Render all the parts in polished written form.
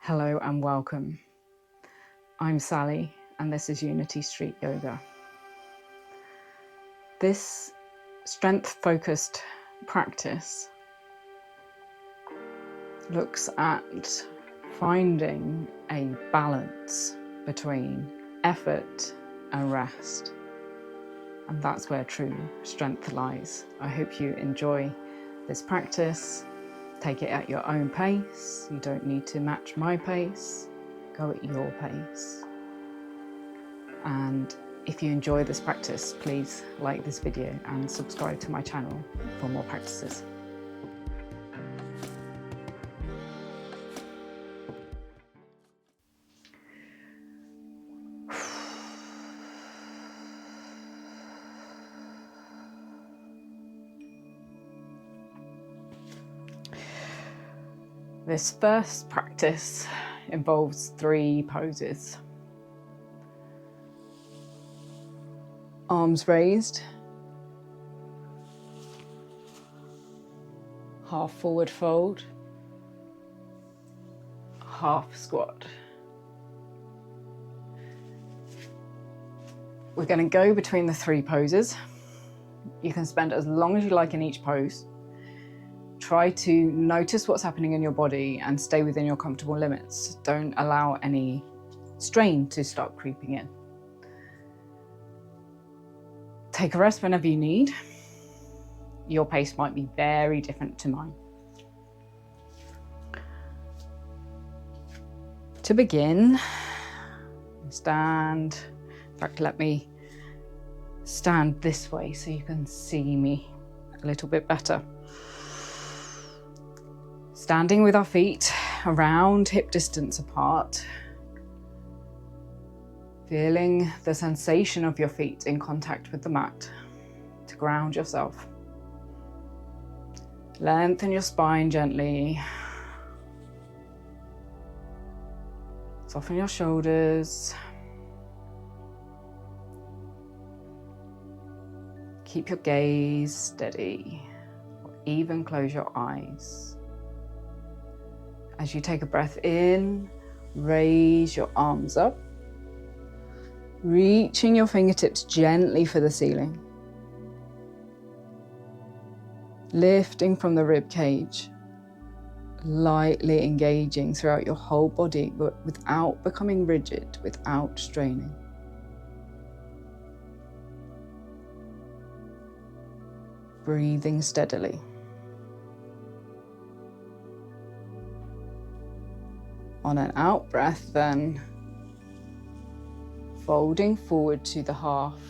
Hello and welcome. I'm Sally and this is Unity Street Yoga. This strength-focused practice looks at finding a balance between effort and rest. And that's where true strength lies. I hope you enjoy this practice. Take it at your own pace. You don't need to match my pace. Go at your pace. And if you enjoy this practice, please like this video and subscribe to my channel for more practices. This first practice involves 3 poses. Arms raised, half forward fold, half squat. We're going to go between the 3 poses. You can spend as long as you like in each pose. Try to notice what's happening in your body and stay within your comfortable limits. Don't allow any strain to start creeping in. Take a rest whenever you need. Your pace might be very different to mine. To begin, stand. In fact, let me stand this way so you can see me a little bit better. Standing with our feet around hip distance apart, feeling the sensation of your feet in contact with the mat to ground yourself. Lengthen your spine gently. Soften your shoulders. Keep your gaze steady, or even close your eyes. As you take a breath in, raise your arms up, reaching your fingertips gently for the ceiling. Lifting from the rib cage, lightly engaging throughout your whole body, but without becoming rigid, without straining. Breathing steadily. On an out breath then, folding forward to the half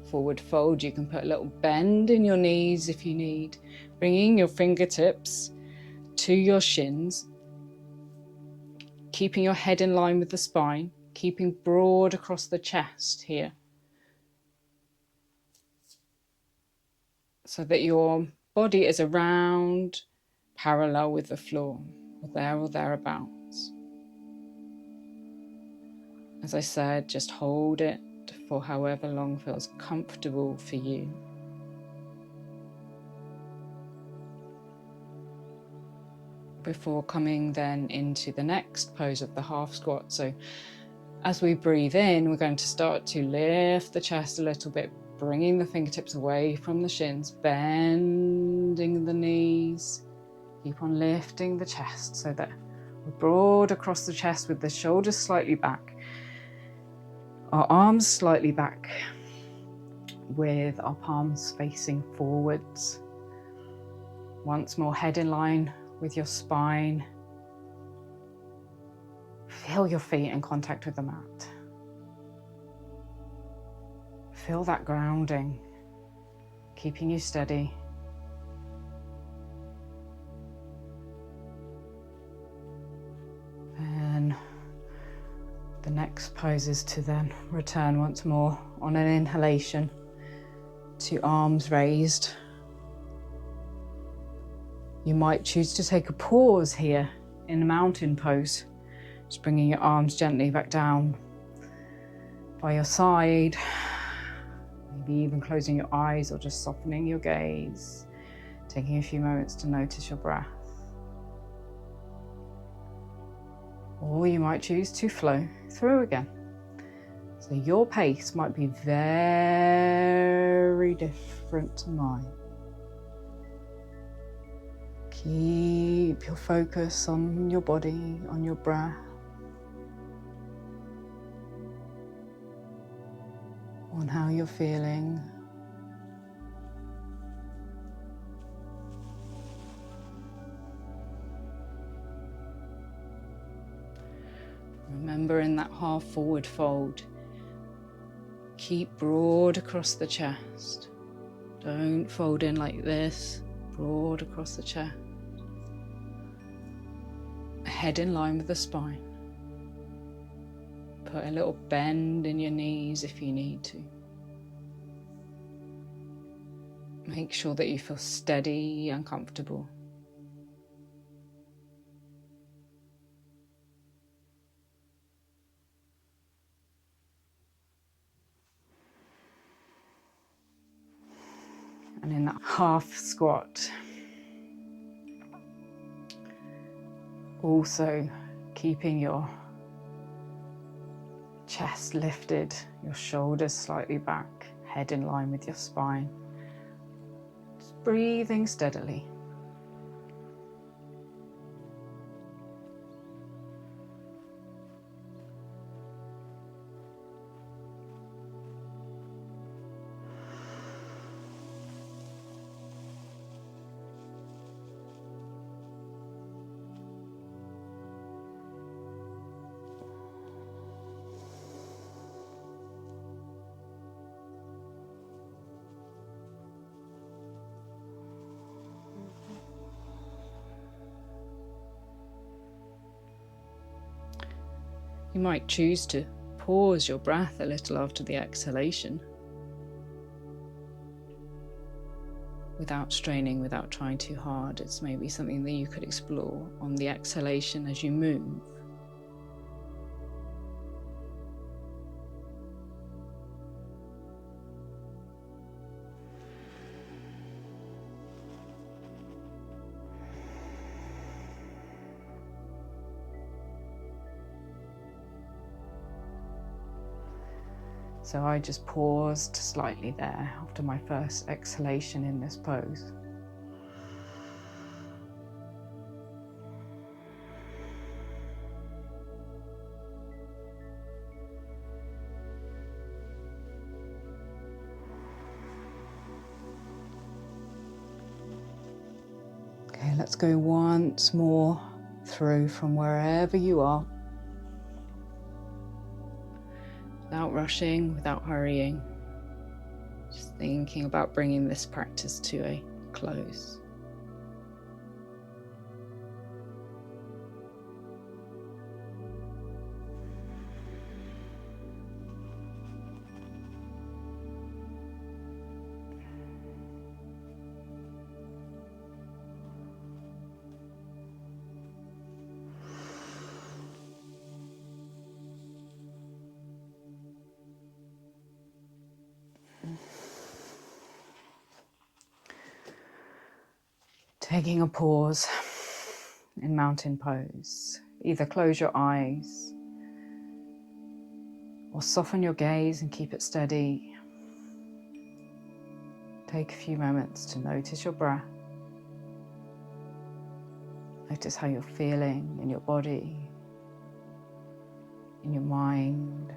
forward fold. You can put a little bend in your knees if you need, bringing your fingertips to your shins, keeping your head in line with the spine, keeping broad across the chest here, so that your body is around parallel with the floor, or there or thereabouts. As I said, just hold it for however long feels comfortable for you. Before coming then into the next pose of the half squat. So as we breathe in, we're going to start to lift the chest a little bit, bringing the fingertips away from the shins, bending the knees. Keep on lifting the chest so that we're broad across the chest with the shoulders slightly back. Our arms slightly back with our palms facing forwards. Once more, head in line with your spine. Feel your feet in contact with the mat. Feel that grounding, keeping you steady. And the next pose is to then return once more on an inhalation to arms raised. You might choose to take a pause here in the mountain pose, just bringing your arms gently back down by your side, maybe even closing your eyes or just softening your gaze, taking a few moments to notice your breath. Or you might choose to flow through again. So your pace might be very different to mine. Keep your focus on your body, on your breath. On how you're feeling. Remember, in that half forward fold, keep broad across the chest. Don't fold in like this, broad across the chest. Head in line with the spine. Put a little bend in your knees if you need to. Make sure that you feel steady and comfortable. And in that half squat, also keeping your chest lifted, your shoulders slightly back, head in line with your spine. Just breathing steadily. You might choose to pause your breath a little after the exhalation, without straining, without trying too hard. It's maybe something that you could explore on the exhalation as you move. So I just paused slightly there after my first exhalation in this pose. Okay, let's go once more through from wherever you are. Without rushing, without hurrying, just thinking about bringing this practice to a close. Taking a pause in mountain pose. Either close your eyes or soften your gaze and keep it steady. Take a few moments to notice your breath. Notice how you're feeling in your body, in your mind.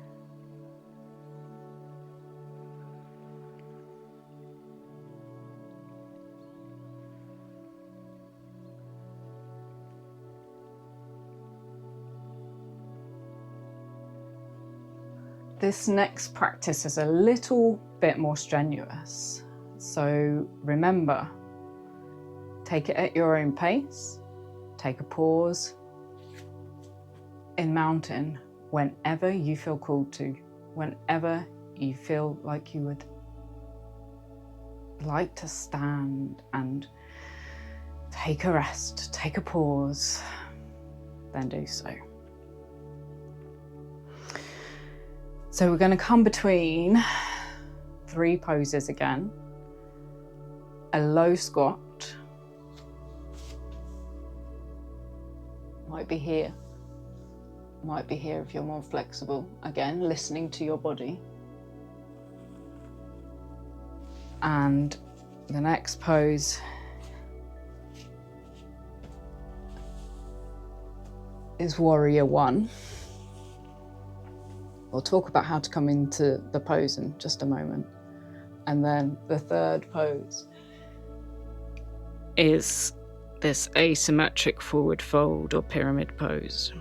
This next practice is a little bit more strenuous. So remember, take it at your own pace. Take a pause in mountain whenever you feel called to, whenever you feel like you would like to stand and take a rest, take a pause, then do so. So we're going to come between three poses again. A low squat, might be here. might be here if you're more flexible. Again, listening to your body. And the next pose is Warrior One. We'll talk about how to come into the pose in just a moment. And then the third pose is this asymmetric forward fold or pyramid pose.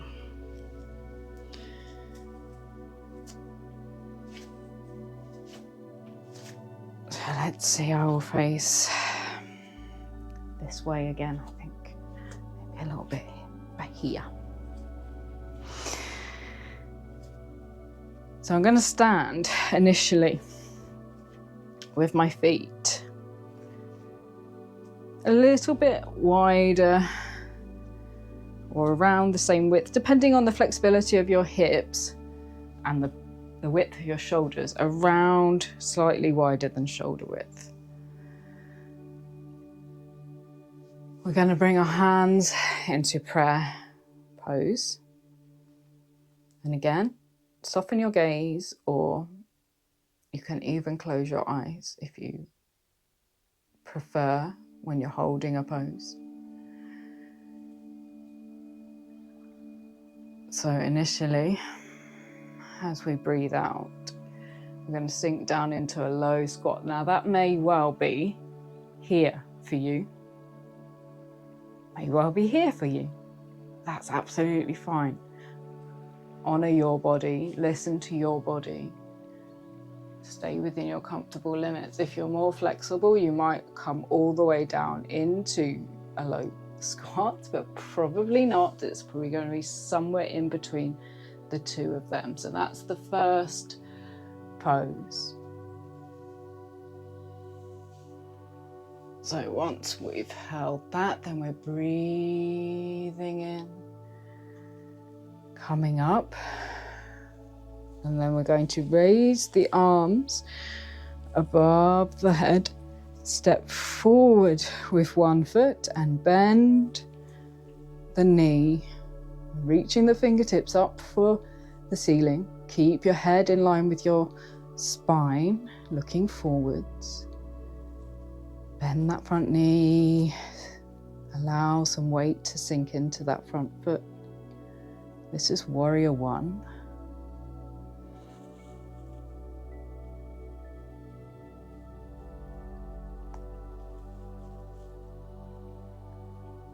So let's see, I will face this way again, I think. Maybe a little bit here. So I'm going to stand initially with my feet a little bit wider or around the same width, depending on the flexibility of your hips and the width of your shoulders, around slightly wider than shoulder width. We're going to bring our hands into prayer pose. And again, soften your gaze, or you can even close your eyes if you prefer when you're holding a pose. So initially, as we breathe out, we're going to sink down into a low squat. Now that may well be here for you, may well be here for you. That's absolutely fine. Honor your body, listen to your body. Stay within your comfortable limits. If you're more flexible, you might come all the way down into a low squat, but probably not. It's probably going to be somewhere in between the two of them. So that's the first pose. So once we've held that, then we're breathing in, coming up. And then we're going to raise the arms above the head, step forward with one foot and bend the knee, reaching the fingertips up for the ceiling. Keep your head in line with your spine, looking forwards. Bend that front knee, allow some weight to sink into that front foot. This is Warrior One.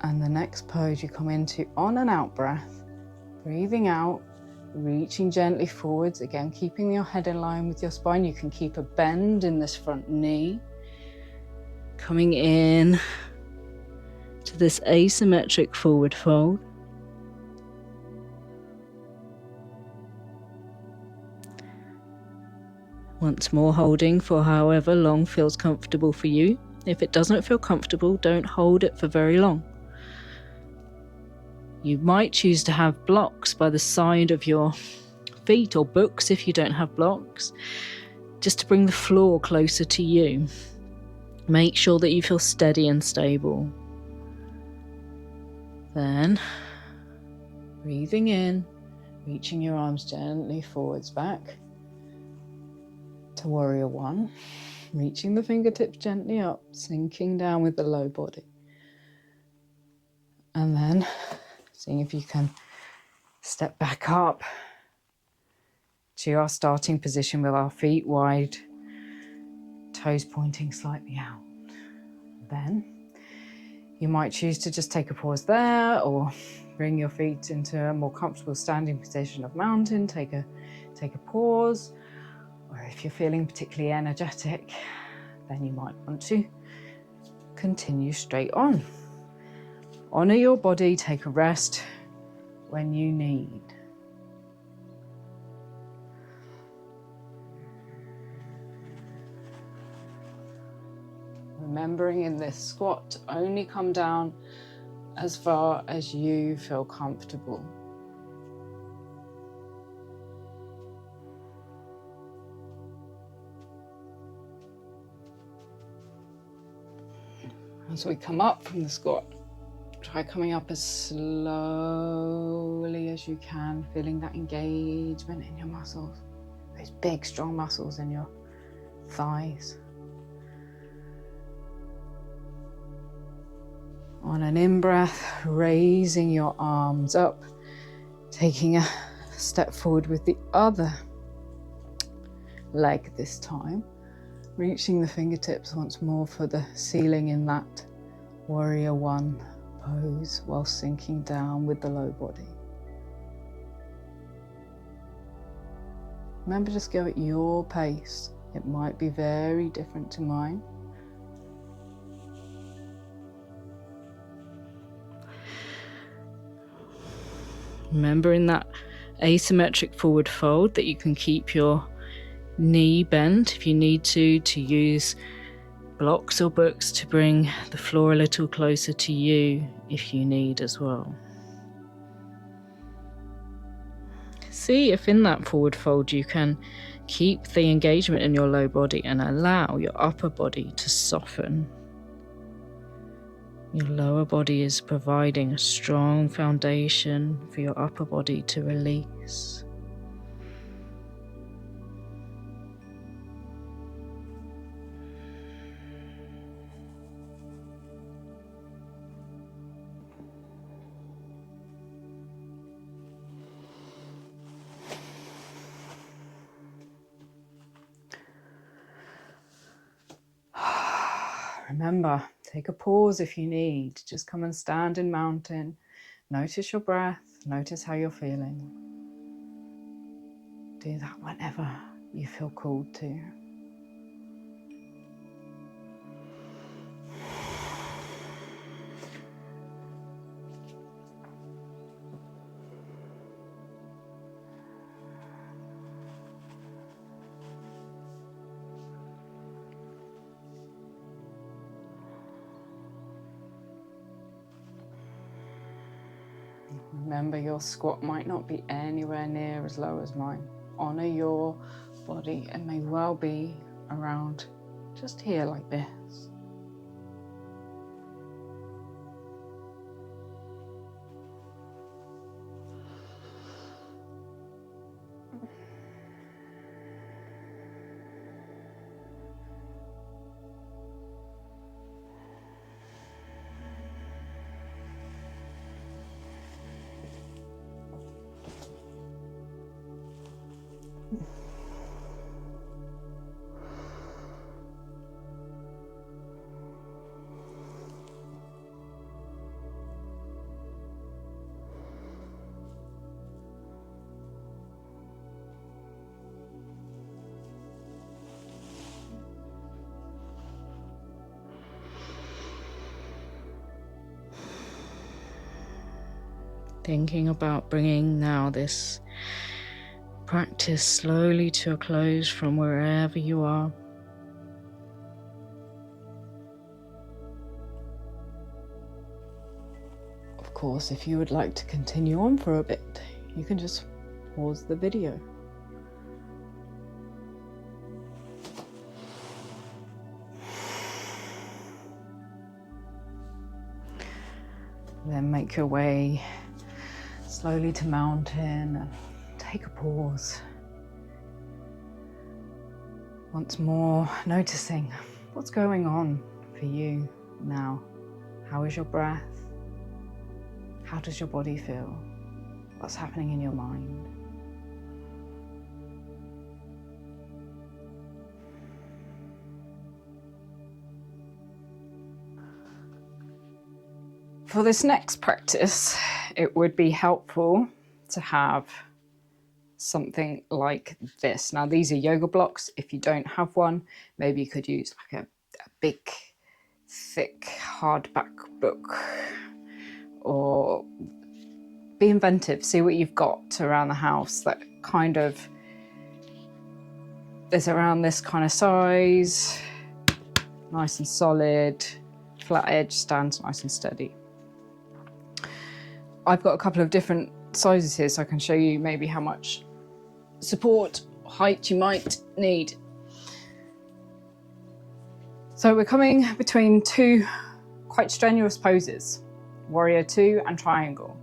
And the next pose you come into on an out breath, breathing out, reaching gently forwards, again keeping your head in line with your spine. You can keep a bend in this front knee. Coming in to this asymmetric forward fold. Once more, holding for however long feels comfortable for you. If it doesn't feel comfortable, don't hold it for very long. You might choose to have blocks by the side of your feet, or books if you don't have blocks, just to bring the floor closer to you. Make sure that you feel steady and stable. Then, breathing in, reaching your arms gently forwards back to Warrior One, reaching the fingertips gently up, sinking down with the low body. And then, seeing if you can step back up to our starting position with our feet wide, toes pointing slightly out. Then you might choose to just take a pause there, or bring your feet into a more comfortable standing position of mountain. Take a pause, or if you're feeling particularly energetic, then you might want to continue straight on. Honor your body, take a rest when you need. Remembering in this squat to only come down as far as you feel comfortable. As we come up from the squat, Try coming up as slowly as you can, feeling that engagement in your muscles, those big, strong muscles in your thighs. On an in-breath, raising your arms up, taking a step forward with the other leg this time, reaching the fingertips once more for the ceiling in that warrior one pose while sinking down with the low body. Remember, just go at your pace. It might be very different to mine. Remember in that asymmetric forward fold that you can keep your knee bent if you need to use blocks or books to bring the floor a little closer to you if you need as well. See if in that forward fold you can keep the engagement in your low body and allow your upper body to soften. Your lower body is providing a strong foundation for your upper body to release. Remember, take a pause if you need. Just come and stand in mountain. Notice your breath. Notice how you're feeling. Do that whenever you feel called to. Remember, your squat might not be anywhere near as low as mine. Honor your body. It may well be around just here like this. Thinking about bringing now this practice slowly to a close from wherever you are. Of course, if you would like to continue on for a bit, you can just pause the video. Then make your way slowly to mountain and take a pause. Once more, noticing what's going on for you now. How is your breath? How does your body feel? What's happening in your mind? For this next practice, it would be helpful to have something like this. Now, these are yoga blocks. If you don't have one, maybe you could use like a big, thick hardback book, or be inventive. See what you've got around the house that kind of is around this kind of size, nice and solid, flat edge, stands nice and steady. I've got a couple of different sizes here, so I can show you maybe how much support, height you might need. So we're coming between two quite strenuous poses. warrior two and triangle.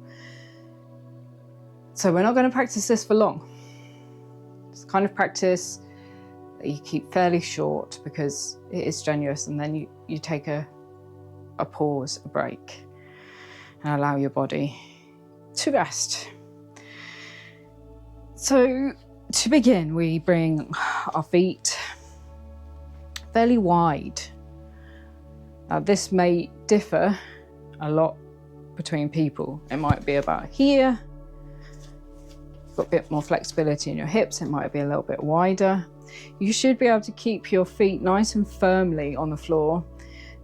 So we're not going to practice this for long. It's kind of practice that you keep fairly short because it is strenuous, and then you take a pause, a break, and allow your body to rest. So to begin, we bring our feet fairly wide. Now this may differ a lot between people. It might be about here. You've got a bit more flexibility in your hips. It might be a little bit wider. You should be able to keep your feet nice and firmly on the floor.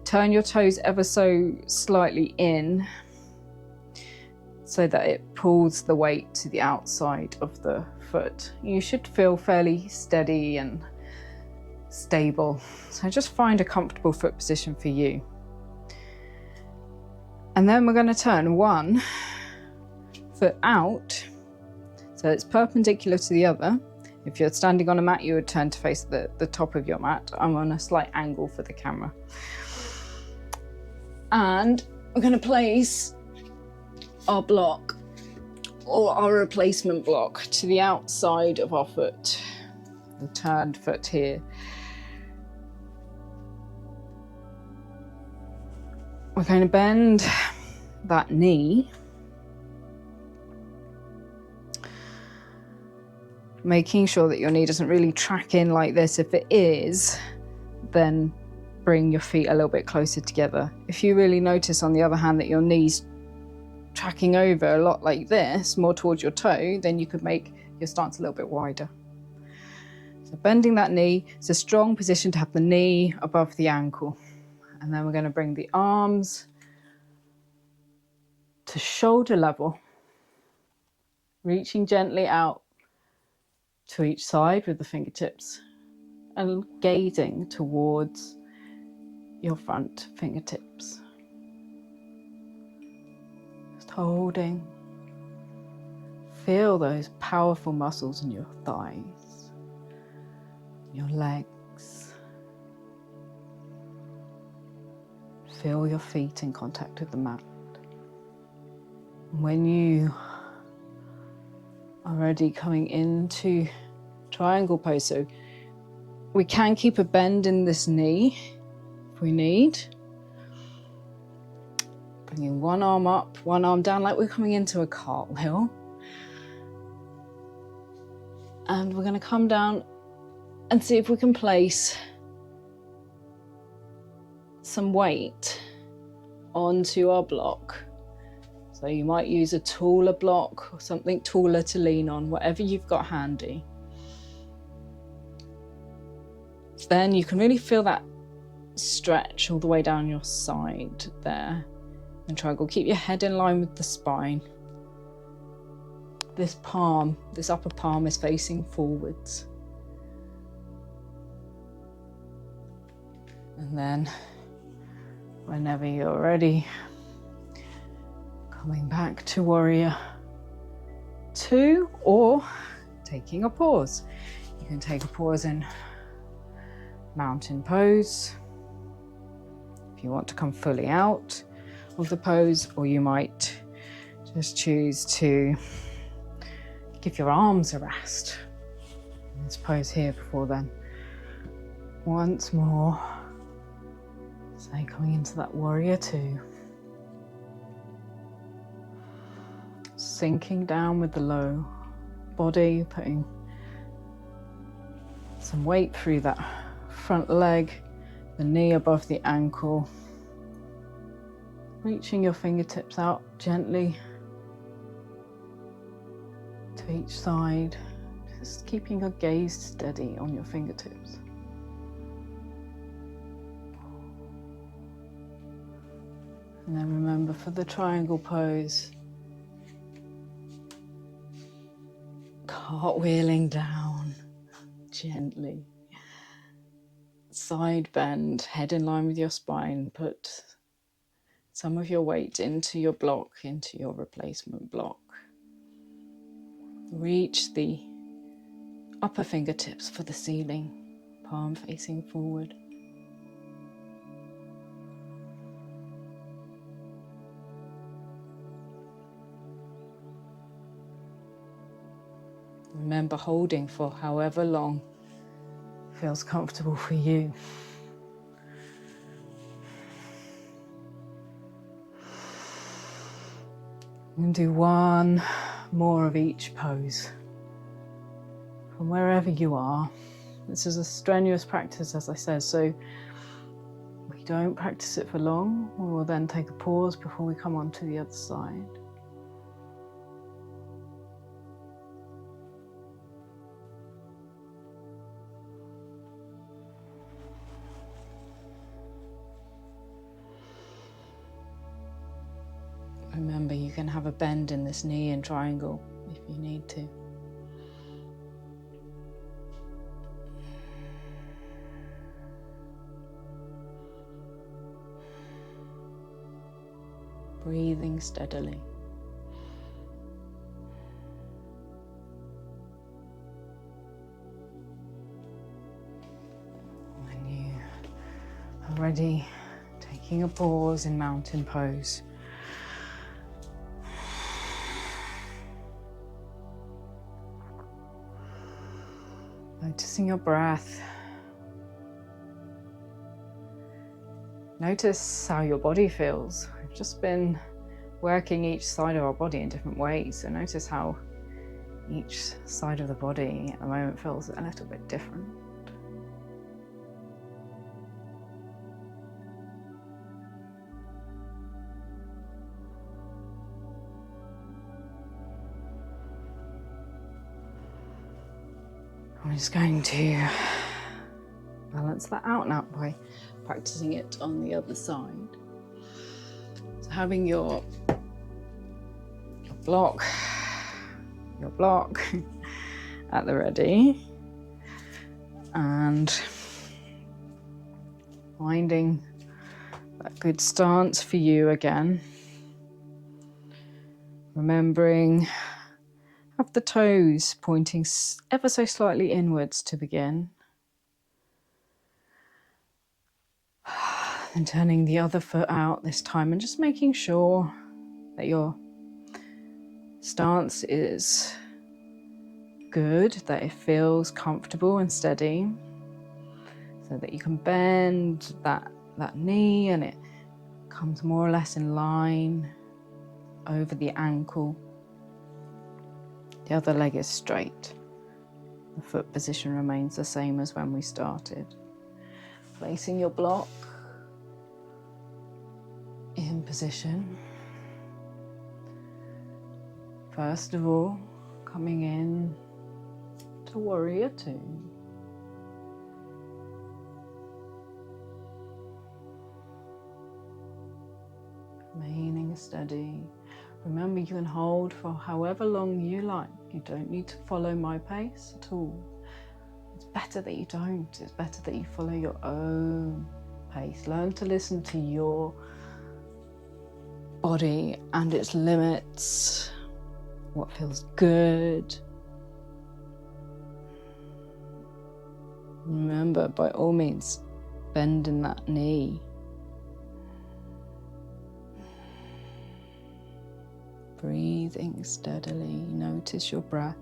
Turn your toes ever so slightly in so that it pulls the weight to the outside of the foot. You should feel fairly steady and stable. So just find a comfortable foot position for you. And then we're going to turn one foot out so it's perpendicular to the other. If you're standing on a mat, you would turn to face the top of your mat. I'm on a slight angle for the camera. And we're going to place our block or our replacement block to the outside of our foot, the turned foot here. We're going to bend that knee, making sure that your knee doesn't really track in like this. If it is, then bring your feet a little bit closer together. If you really notice, on the other hand, that your knee's tracking over a lot like this, more towards your toe, then you could make your stance a little bit wider. So bending that knee, it's a strong position to have the knee above the ankle. And then we're going to bring the arms to shoulder level, reaching gently out to each side with the fingertips and gazing towards your front fingertips. Just holding. Feel those powerful muscles in your thighs, your legs. Feel your feet in contact with the mat. When you are ready, coming into triangle pose, so we can keep a bend in this knee if we need. Bringing one arm up, one arm down, like we're coming into a cartwheel. And we're going to come down and see if we can place some weight onto our block. So you might use a taller block or something taller to lean on, whatever you've got handy. Then you can really feel that stretch all the way down your side there. And triangle, keep your head in line with the spine. This palm, this upper palm is facing forwards. And then whenever you're ready, coming back to warrior two, or taking a pause. You can take a pause in mountain pose if you want to come fully out of the pose, or you might just choose to give your arms a rest in this pose here before then. Once more, say coming into that warrior two. Sinking down with the low body, putting some weight through that front leg, the knee above the ankle, reaching your fingertips out gently to each side, just keeping your gaze steady on your fingertips. And then remember, for the triangle pose, cartwheeling down gently, side bend, head in line with your spine, put some of your weight into your block, into your replacement block. Reach the upper fingertips for the ceiling, palm facing forward. Remember, holding for however long feels comfortable for you. And do one more of each pose from wherever you are. This is a strenuous practice, as I said, so we don't practice it for long. We will then take a pause before we come on to the other side. Remember, you can have a bend in this knee and triangle if you need to. Breathing steadily. When you are ready, taking a pause in mountain pose. Noticing your breath. Notice how your body feels. We've just been working each side of our body in different ways, so notice how each side of the body at the moment feels a little bit different. I'm just going to balance that out now by practicing it on the other side. So having your block at the ready, and finding that good stance for you again. Remembering, have the toes pointing ever so slightly inwards to begin. And turning the other foot out this time and just making sure that your stance is good, that it feels comfortable and steady, so that you can bend that knee and it comes more or less in line over the ankle. The other leg is straight. The foot position remains the same as when we started. Placing your block in position. First of all, coming in to warrior two. Remaining steady. Remember, you can hold for however long you like. You don't need to follow my pace at all. It's better that you don't. It's better that you follow your own pace. Learn to listen to your body and its limits, what feels good. Remember, by all means, bend in that knee. Breathing steadily. Notice your breath.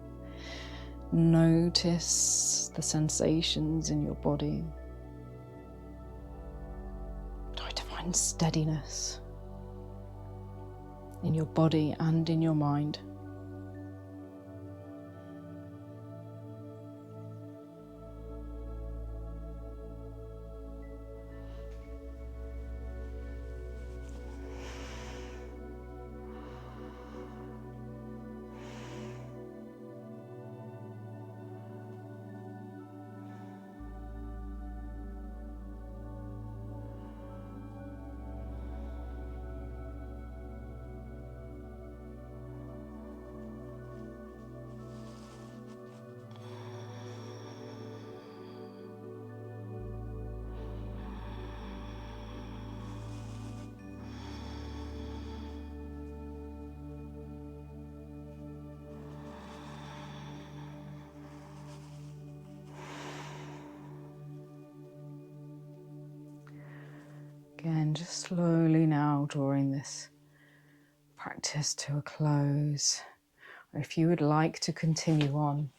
Notice the sensations in your body. Try to find steadiness in your body and in your mind. Again, just slowly now drawing this practice to a close. If you would like to continue on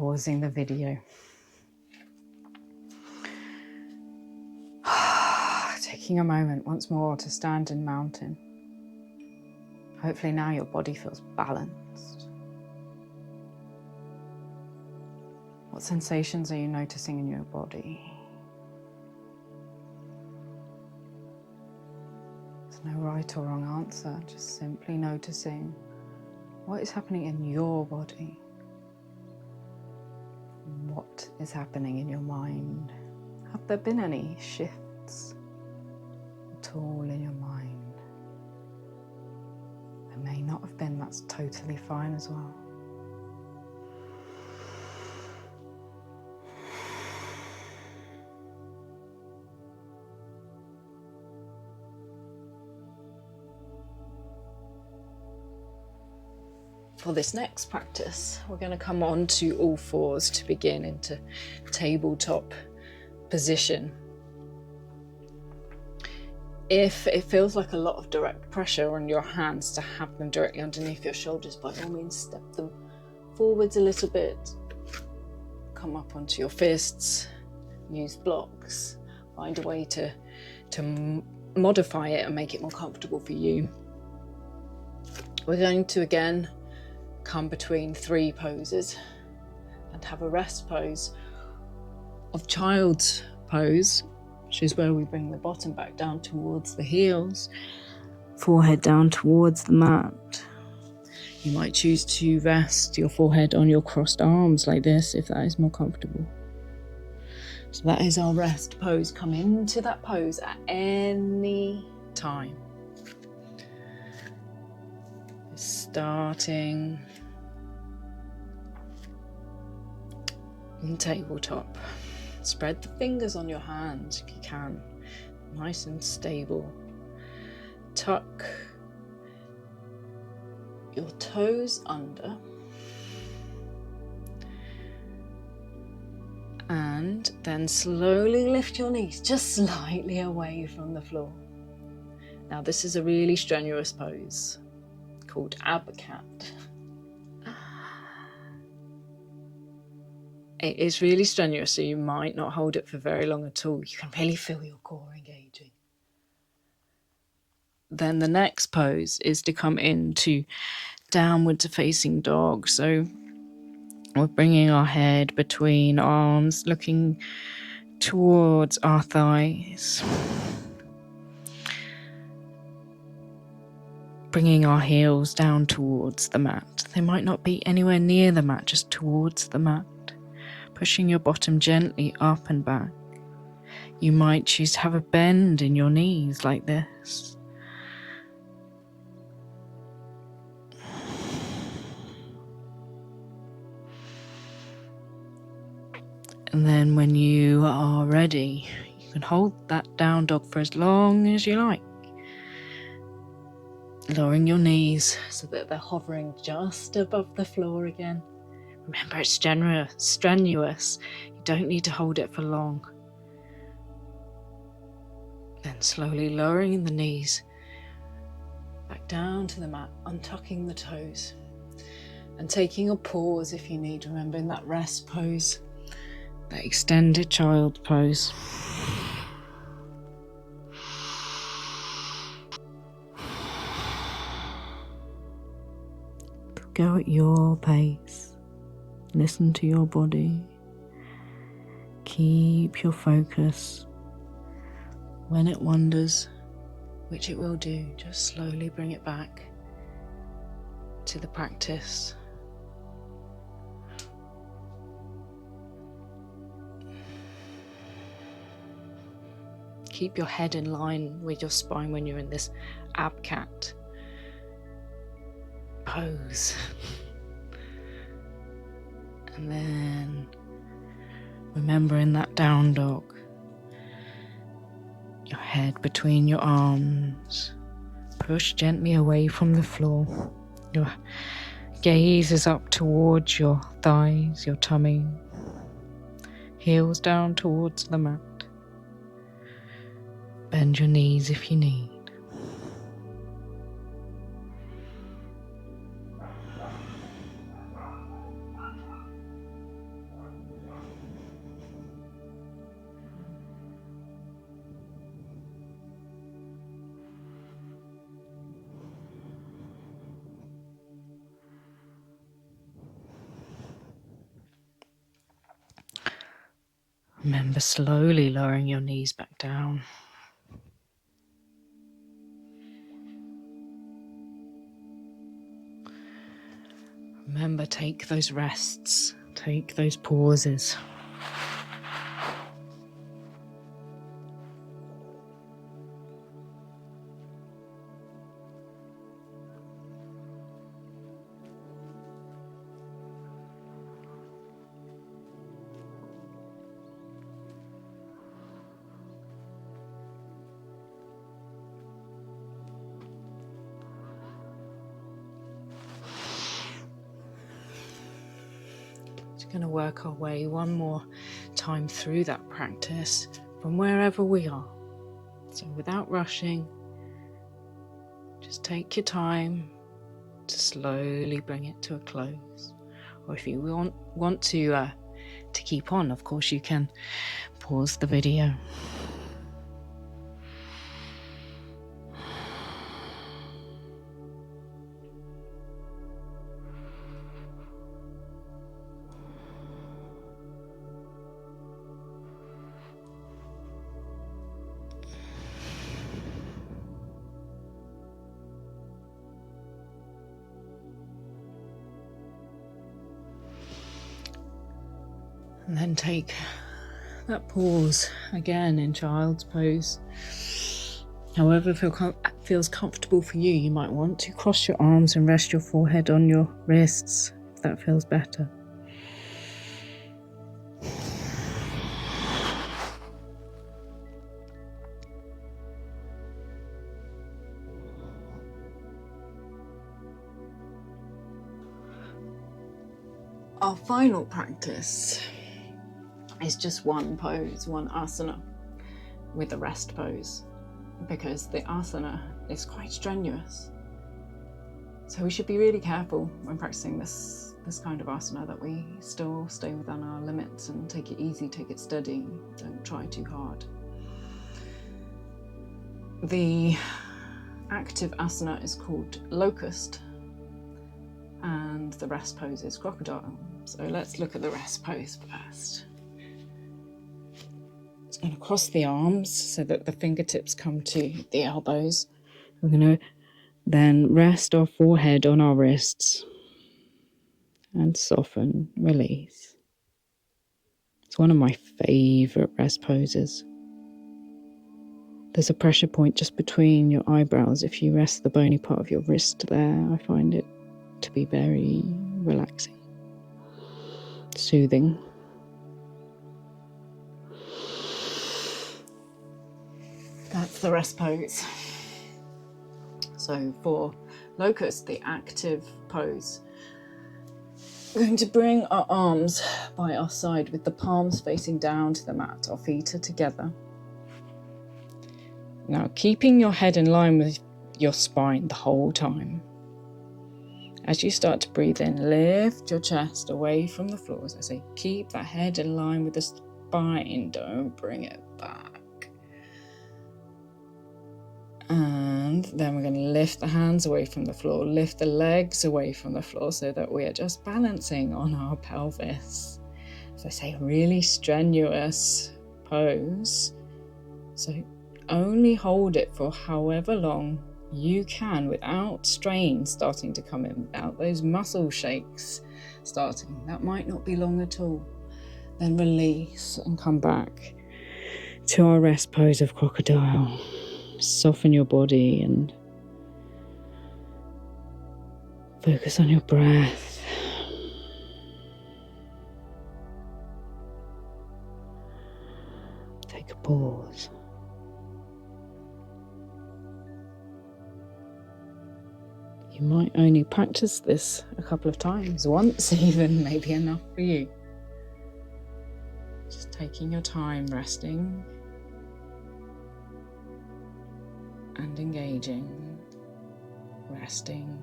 pausing the video. Taking a moment once more to stand in mountain. Hopefully now your body feels balanced. What sensations are you noticing in your body? There's no right or wrong answer, just simply noticing what is happening in your body. What is happening in your mind? Have there been any shifts at all in your mind? There may not have been, that's totally fine as well. For this next practice, we're going to come on to all fours to begin into tabletop position. If it feels like a lot of direct pressure on your hands to have them directly underneath your shoulders, by all means step them forwards a little bit. Come up onto your fists, use blocks, find a way to modify it and make it more comfortable for you. We're going to again come between three poses and have a rest pose of child's pose, which is where we bring the bottom back down towards the heels, forehead down towards the mat. You might choose to rest your forehead on your crossed arms like this if that is more comfortable. So that is our rest pose. Come into that pose at any time. Starting in tabletop. Spread the fingers on your hands if you can, nice and stable. Tuck your toes under and then slowly lift your knees just slightly away from the floor. Now this is a really strenuous pose called abcat. It is really strenuous, so you might not hold it for very long at all. You can really feel your core engaging. Then the next pose is to come into downward facing dog. So we're bringing our head between arms, looking towards our thighs. Bringing our heels down towards the mat. They might not be anywhere near the mat, just towards the mat. Pushing your bottom gently up and back. You might choose to have a bend in your knees like this. And then when you are ready, you can hold that down dog for as long as you like. Lowering your knees so that they're hovering just above the floor again. Remember, it's strenuous. You don't need to hold it for long. Then slowly lowering the knees back down to the mat, untucking the toes and taking a pause if you need. Remember, in that rest pose, that extended child pose. Go at your pace. Listen to your body. Keep your focus. When it wanders, which it will do, just slowly bring it back to the practice. Keep your head in line with your spine when you're in this abcat pose. And then remember, in that down dog, your head between your arms, push gently away from the floor. Your gaze is up towards your thighs, your tummy, heels down towards the mat. Bend your knees if you need. Remember slowly lowering your knees back down. Remember, take those rests, take those pauses. Going to work our way one more time through that practice from wherever we are. So without rushing, just take your time to slowly bring it to a close. Or if you want to keep on, of course you can pause the video. And then take that pause again in child's pose. However feels comfortable for you. You might want to cross your arms and rest your forehead on your wrists if that feels better. Our final practice is just one pose, one asana with a rest pose, because the asana is quite strenuous. So we should be really careful when practicing this kind of asana that we still stay within our limits and take it easy, take it steady, don't try too hard. The active asana is called Locust and the rest pose is Crocodile. So let's look at the rest pose first. It's going to cross the arms so that the fingertips come to the elbows. We're going to then rest our forehead on our wrists and soften, release. It's one of my favourite rest poses. There's a pressure point just between your eyebrows. If you rest the bony part of your wrist there, I find it to be very relaxing, soothing. That's the rest pose. So for Locust, the active pose, we're going to bring our arms by our side with the palms facing down to the mat. Our feet are together. Now, keeping your head in line with your spine the whole time. As you start to breathe in, lift your chest away from the floor. As I say, keep that head in line with the spine. Don't bring it back. And then we're going to lift the hands away from the floor, lift the legs away from the floor so that we are just balancing on our pelvis. As I say, a really strenuous pose. So only hold it for however long you can without strain starting to come in, without those muscle shakes starting. That might not be long at all. Then release and come back to our rest pose of Crocodile. Soften your body and focus on your breath. Take a pause. You might only practice this a couple of times, once even, maybe enough for you. Just taking your time, resting and engaging, resting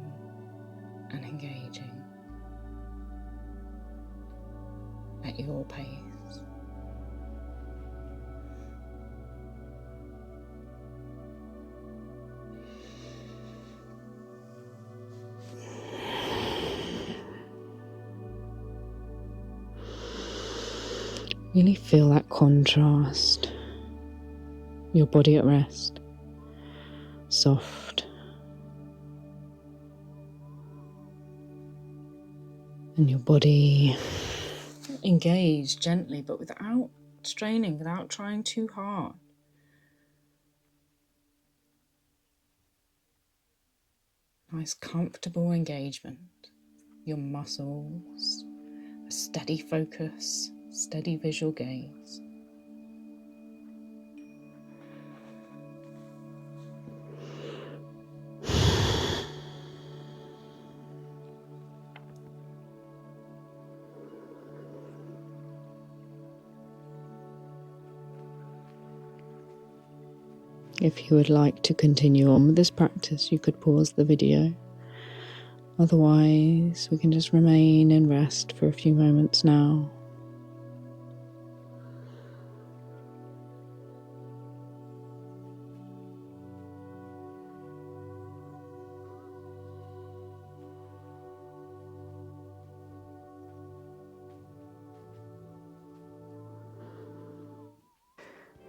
and engaging at your pace. Really feel that contrast. Your body at rest, soft, and your body engaged gently, but without straining, without trying too hard. Nice comfortable engagement. Your muscles, a steady focus, steady visual gaze. If you would like to continue on with this practice, you could pause the video. Otherwise, we can just remain in rest for a few moments now.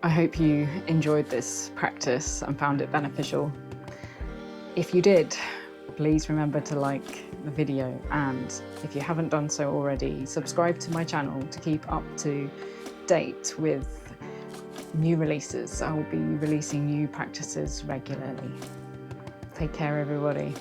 I hope you enjoyed this practice and found it beneficial. If you did, please remember to like the video, and if you haven't done so already, subscribe to my channel to keep up to date with new releases. I will be releasing new practices regularly. Take care, everybody.